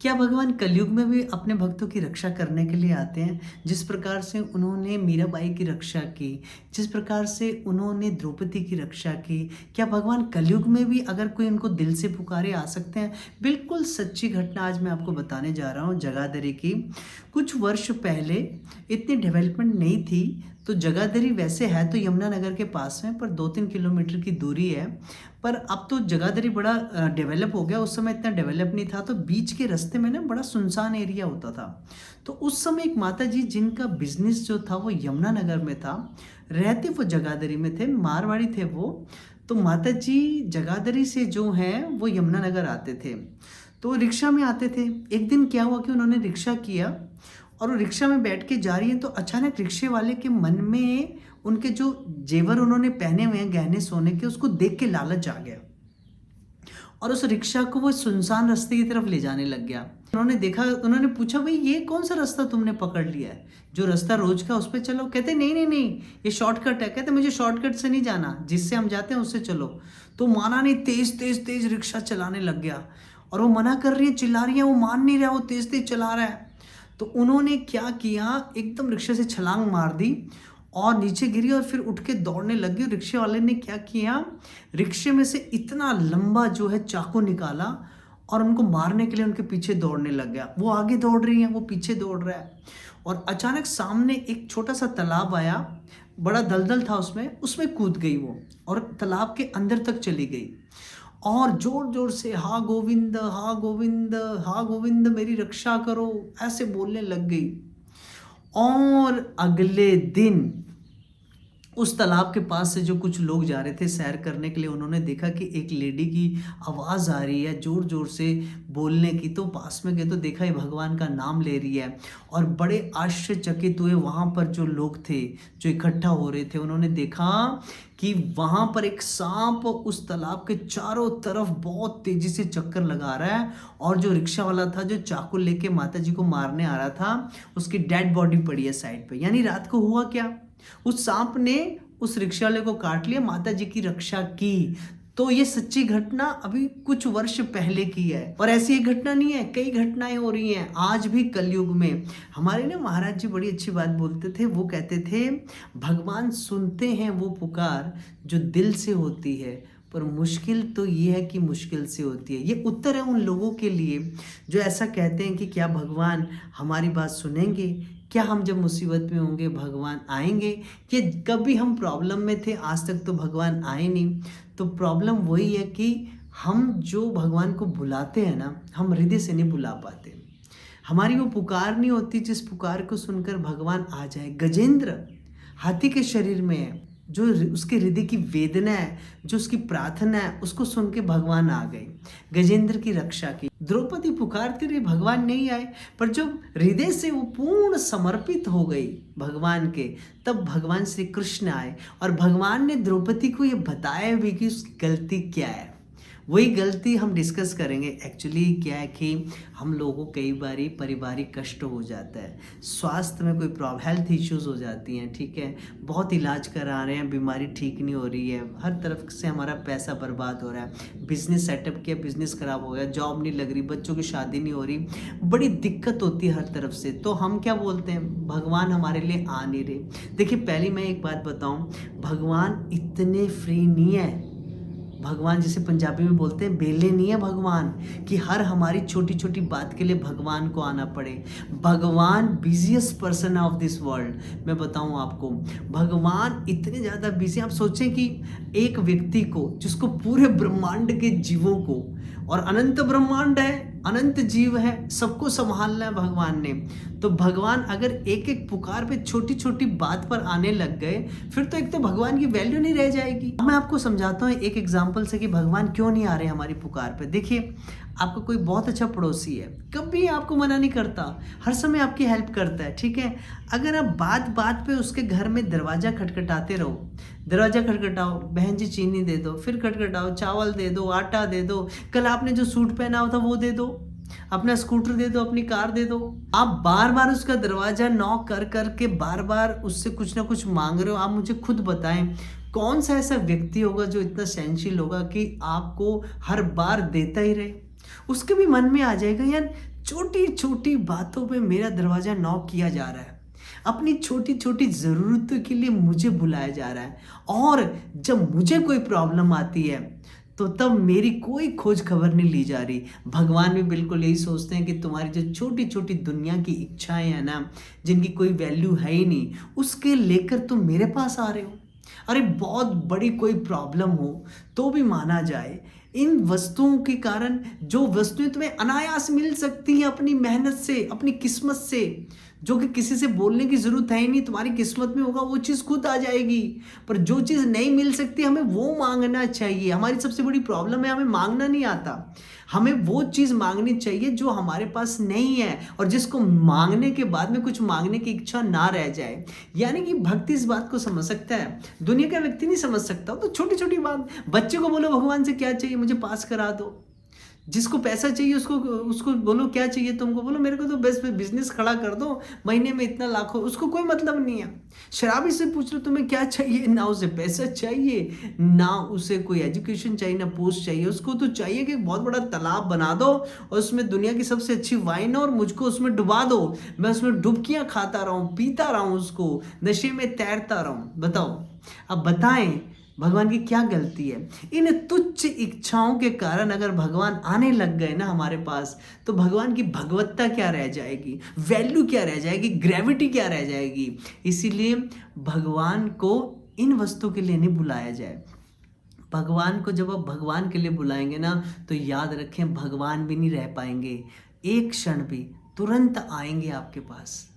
क्या भगवान कलयुग में भी अपने भक्तों की रक्षा करने के लिए आते हैं? जिस प्रकार से उन्होंने मीराबाई की रक्षा की, जिस प्रकार से उन्होंने द्रौपदी की रक्षा की, क्या भगवान कलयुग में भी अगर कोई उनको दिल से पुकारे आ सकते हैं? बिल्कुल सच्ची घटना आज मैं आपको बताने जा रहा हूँ जगाधरी की। कुछ वर्ष पहले इतनी डेवलपमेंट नहीं थी, तो जगाधरी वैसे है तो यमुनानगर के पास में, पर 2-3 किलोमीटर की दूरी है। पर अब तो जगाधरी बड़ा डेवलप हो गया, उस समय इतना डेवलप नहीं था, तो बीच के रास्ते में ना बड़ा सुनसान एरिया होता था। तो उस समय एक माता जी जिनका बिजनेस जो था वो यमुनानगर में था, रहते वो जगाधरी में थे, मारवाड़ी थे वो। तो माता जी जगाधरी से जो हैं वो यमुनानगर आते थे, तो रिक्शा में आते थे। एक दिन क्या हुआ कि उन्होंने रिक्शा किया और वो रिक्शा में बैठ के जा रही हैं, तो अचानक रिक्शे वाले के मन में उनके जो जेवर उन्होंने पहने हुए हैं गहने सोने के, उसको देख के लालच आ गया और उस रिक्शा को वो सुनसान रास्ते की तरफ ले जाने लग गया। उन्होंने देखा, उन्होंने पूछा, भाई ये कौन सा रास्ता तुमने पकड़ लिया है, जो रास्ता रोज का उस पर चलो। कहते नहीं नहीं नहीं, ये शॉर्टकट है। कहते मुझे शॉर्टकट से नहीं जाना, जिससे हम जाते हैं उससे चलो। तो माना नहीं, तेज तेज तेज रिक्शा चलाने लग गया और वो मना कर रही है, चिल्ला रही है, वो मान नहीं रहा, वो तेज तेज चला रहा है। तो उन्होंने क्या किया, एकदम रिक्शे से छलांग मार दी और नीचे गिरी और फिर उठ के दौड़ने लगी। रिक्शे वाले ने क्या किया, रिक्शे में से इतना लंबा जो है चाकू निकाला और उनको मारने के लिए उनके पीछे दौड़ने लग गया। वो आगे दौड़ रही है, वो पीछे दौड़ रहा है और अचानक सामने एक छोटा सा तालाब आया, बड़ा दलदल था उसमें, उसमें कूद गई वो और तालाब के अंदर तक चली गई और जोर जोर से हा गोविंद हा गोविंद हा गोविंद मेरी रक्षा करो ऐसे बोलने लग गई। और अगले दिन उस तालाब के पास से जो कुछ लोग जा रहे थे सैर करने के लिए, उन्होंने देखा कि एक लेडी की आवाज़ आ रही है जोर जोर से बोलने की। तो पास में गए तो देखा ये भगवान का नाम ले रही है और बड़े आश्चर्यचकित हुए। वहाँ पर जो लोग थे जो इकट्ठा हो रहे थे, उन्होंने देखा कि वहाँ पर एक सांप उस तालाब के चारों तरफ बहुत तेजी से चक्कर लगा रहा है और जो रिक्शा वाला था जो चाकू लेके माता जी को मारने आ रहा था, उसकी डेड बॉडी पड़ी है साइड पे। यानी रात को हुआ क्या, उस सांप ने उस रिक्शा वाले को काट लिया, माता जी की रक्षा की। तो ये सच्ची घटना अभी कुछ वर्ष पहले की है और ऐसी एक घटना नहीं है, कई घटनाएं हो रही हैं आज भी कलयुग में। हमारे ना महाराज जी बड़ी अच्छी बात बोलते थे, वो कहते थे भगवान सुनते हैं वो पुकार जो दिल से होती है, पर मुश्किल तो ये है कि मुश्किल से होती है। ये उत्तर है उन लोगों के लिए जो ऐसा कहते हैं कि क्या भगवान हमारी बात सुनेंगे, क्या हम जब मुसीबत में होंगे भगवान आएंगे, कि कभी हम प्रॉब्लम में थे आज तक तो भगवान आए नहीं। तो प्रॉब्लम वही है कि हम जो भगवान को बुलाते हैं ना, हम हृदय से नहीं बुला पाते। हमारी वो पुकार नहीं होती जिस पुकार को सुनकर भगवान आ जाए। गजेंद्र हाथी के शरीर में है, जो उसके हृदय की वेदना है, जो उसकी प्रार्थना है, उसको सुन के भगवान आ गए, गजेंद्र की रक्षा की। द्रौपदी पुकारती रही, भगवान नहीं आए, पर जब हृदय से वो पूर्ण समर्पित हो गई भगवान के, तब भगवान श्री कृष्ण आए और भगवान ने द्रौपदी को ये बताया भी कि उसकी गलती क्या है। वही गलती हम डिस्कस करेंगे। एक्चुअली क्या है कि हम लोगों को कई बार पारिवारिक कष्ट हो जाता है, स्वास्थ्य में कोई प्रॉब्लम, हेल्थ इश्यूज हो जाती हैं, ठीक है, बहुत इलाज करा रहे हैं, बीमारी ठीक नहीं हो रही है, हर तरफ से हमारा पैसा बर्बाद हो रहा है, बिजनेस सेटअप किया, बिजनेस खराब हो गया, जॉब नहीं लग रही, बच्चों की शादी नहीं हो रही, बड़ी दिक्कत होती है हर तरफ से। तो हम क्या बोलते हैं, भगवान हमारे लिए आ नहीं रहे। देखिए पहले मैं एक बात बताऊँ, भगवान इतने फ्री नहीं है। भगवान जिसे पंजाबी में बोलते हैं बेले नहीं है भगवान, कि हर हमारी छोटी छोटी बात के लिए भगवान को आना पड़े। भगवान busiest person of this world. मैं बताऊं आपको, भगवान इतने ज़्यादा बिजी, आप सोचें कि एक व्यक्ति को जिसको पूरे ब्रह्मांड के जीवों को, और अनंत ब्रह्मांड है, अनंत जीव है, सबको संभालना है भगवान ने। तो भगवान अगर एक एक पुकार पे छोटी छोटी बात पर आने लग गए, फिर तो एक तो भगवान की वैल्यू नहीं रह जाएगी। मैं आपको समझाता हूँ एक एग्जांपल से कि भगवान क्यों नहीं आ रहे हमारी पुकार पे। देखिए आपका कोई बहुत अच्छा पड़ोसी है, कभी आपको मना नहीं करता, हर समय आपकी हेल्प करता है, ठीक है। अगर आप बात बात पे उसके घर में दरवाजा खटखटाते रहो, दरवाजा खटखटाओ, बहन जी चीनी दे दो, फिर खटखटाओ, चावल दे दो, आटा दे दो, कल आपने जो सूट पहना हुआ था वो दे दो, अपना स्कूटर दे दो, अपनी कार दे दो, आप बार बार उसका दरवाजा नॉक कर कर के बार बार उससे कुछ ना कुछ मांग रहे हो। आप मुझे खुद बताएं कौन सा ऐसा व्यक्ति होगा जो इतना सहनशील होगा कि आपको हर बार देता ही रहे। उसके भी मन में आ जाएगा यार, छोटी छोटी बातों पे मेरा दरवाज़ा नॉक किया जा रहा है, अपनी छोटी छोटी ज़रूरतों के लिए मुझे बुलाया जा रहा है, और जब मुझे कोई प्रॉब्लम आती है तो तब मेरी कोई खोज खबर नहीं ली जा रही। भगवान भी बिल्कुल यही सोचते हैं कि तुम्हारी जो छोटी छोटी दुनिया की इच्छाएं हैं ना, जिनकी कोई वैल्यू है ही नहीं, उसके लेकर तुम मेरे पास आ रहे हो। अरे बहुत बड़ी कोई प्रॉब्लम हो तो भी माना जाए, इन वस्तुओं के कारण, जो वस्तुएं तुम्हें अनायास मिल सकती हैं अपनी मेहनत से, अपनी किस्मत से, जो कि किसी से बोलने की जरूरत है ही नहीं, तुम्हारी किस्मत में होगा, वो चीज़ खुद आ जाएगी। पर जो चीज़ नहीं मिल सकती हमें वो मांगना चाहिए। हमारी सबसे बड़ी प्रॉब्लम है, हमें मांगना नहीं आता। हमें वो चीज़ मांगनी चाहिए जो हमारे पास नहीं है, और जिसको मांगने के बाद में कुछ मांगने की इच्छा ना रह जाए। यानी कि भक्ति इस बात को समझ सकता है, दुनिया का व्यक्ति नहीं समझ सकता। तो छोटी छोटी बात, बच्चे को बोलो भगवान से क्या चाहिए, मुझे पास करा दो। जिसको पैसा चाहिए उसको उसको बोलो क्या चाहिए तुमको, बोलो मेरे को तो बेस्ट बिजनेस खड़ा कर दो, महीने में इतना लाखों, उसको कोई मतलब नहीं है। शराबी से पूछ लो तुम्हें क्या चाहिए, ना उसे पैसा चाहिए, ना उसे कोई एजुकेशन चाहिए, ना पोस्ट चाहिए। उसको तो चाहिए कि बहुत बड़ा तालाब बना दो और उसमें दुनिया की सबसे अच्छी वाइन और मुझको उसमें डुबा दो, मैं उसमें डुबकियां खाता रहूं, पीता रहूं, उसको नशे में तैरता रहूं। बताओ, अब बताएं भगवान की क्या गलती है? इन तुच्छ इच्छाओं के कारण अगर भगवान आने लग गए ना हमारे पास, तो भगवान की भगवत्ता क्या रह जाएगी, वैल्यू क्या रह जाएगी, ग्रेविटी क्या रह जाएगी। इसीलिए भगवान को इन वस्तुओं के लिए नहीं बुलाया जाए। भगवान को जब आप भगवान के लिए बुलाएंगे ना, तो याद रखें भगवान भी नहीं रह पाएंगे, एक क्षण भी, तुरंत आएंगे आपके पास।